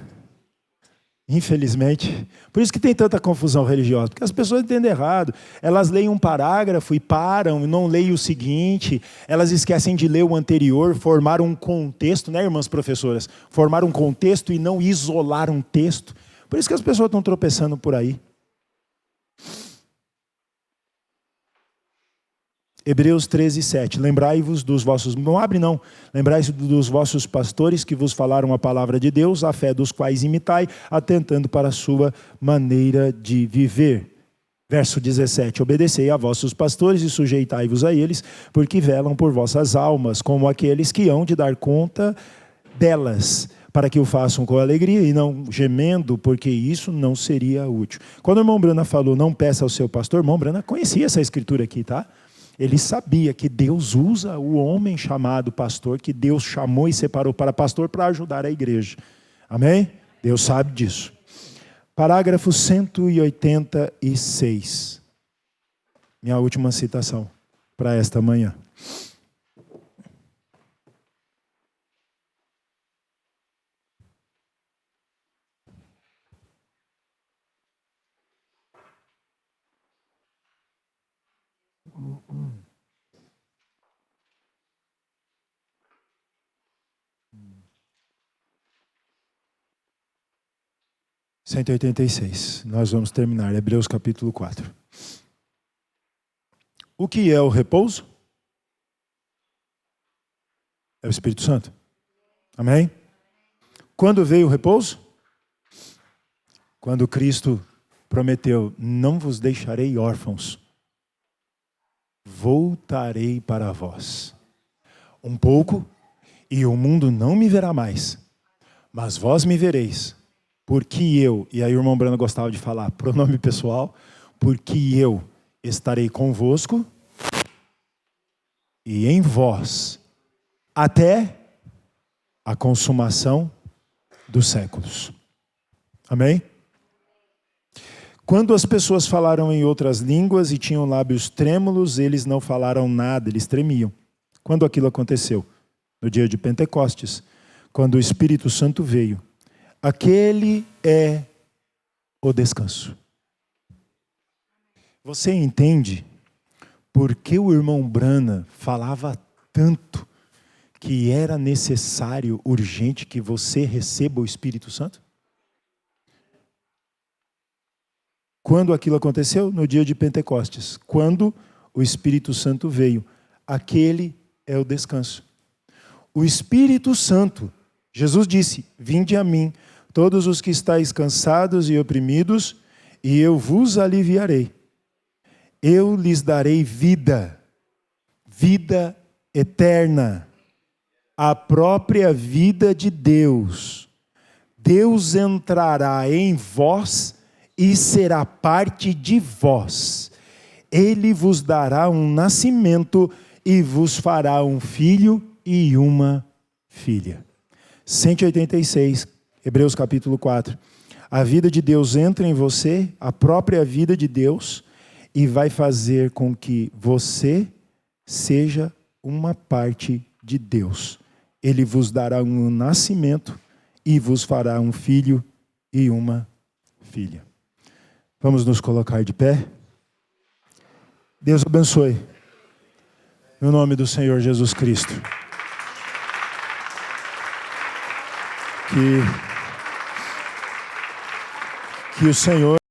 infelizmente. Por isso que tem tanta confusão religiosa, porque as pessoas entendem errado. Elas leem um parágrafo e param, não leem o seguinte, elas esquecem de ler o anterior, formar um contexto, né, irmãs professoras? Formar um contexto e não isolar um texto. Por isso que as pessoas estão tropeçando por aí. Hebreus 13, 7. Lembrai-vos dos vossos... Não abre não. Lembrai-vos dos vossos pastores que vos falaram a palavra de Deus, a fé dos quais imitai, atentando para a sua maneira de viver. Verso 17. Obedecei a vossos pastores e sujeitai-vos a eles, porque velam por vossas almas, como aqueles que hão de dar conta delas, para que o façam com alegria e não gemendo, porque isso não seria útil. Quando o irmão Brana falou, não peça ao seu pastor, o irmão Brana conhecia essa escritura aqui, tá? Ele sabia que Deus usa o homem chamado pastor, que Deus chamou e separou para pastor para ajudar a igreja. Amém? Deus sabe disso. Parágrafo 186. Minha última citação para esta manhã. Cento e 186. Nós vamos terminar. Hebreus capítulo 4. O que é o repouso? É o Espírito Santo. Amém? Quando veio o repouso? Quando Cristo prometeu, não vos deixarei órfãos, voltarei para vós. Um pouco, e o mundo não me verá mais, mas vós me vereis, porque eu, e aí o irmão Brano gostava de falar, pronome pessoal, porque eu estarei convosco e em vós, até a consumação dos séculos. Amém? Quando as pessoas falaram em outras línguas e tinham lábios trêmulos, eles não falaram nada, eles tremiam. Quando aquilo aconteceu? No dia de Pentecostes, quando o Espírito Santo veio. Aquele é o descanso. Você entende por que o irmão Brana falava tanto que era necessário, urgente, que você receba o Espírito Santo? Quando aquilo aconteceu? No dia de Pentecostes. Quando o Espírito Santo veio. aquele é o descanso. O Espírito Santo, Jesus disse, vinde a mim, todos os que estáis cansados e oprimidos, e eu vos aliviarei. Eu lhes darei vida, vida eterna, a própria vida de Deus. Deus entrará em vós e será parte de vós. Ele vos dará um nascimento e vos fará um filho e uma filha. 186, Hebreus capítulo 4. A vida de Deus entra em você, a própria vida de Deus, e vai fazer com que você seja uma parte de Deus. Ele vos dará um nascimento e vos fará um filho e uma filha. Vamos nos colocar de pé? Deus abençoe. No nome do Senhor Jesus Cristo. Que o Senhor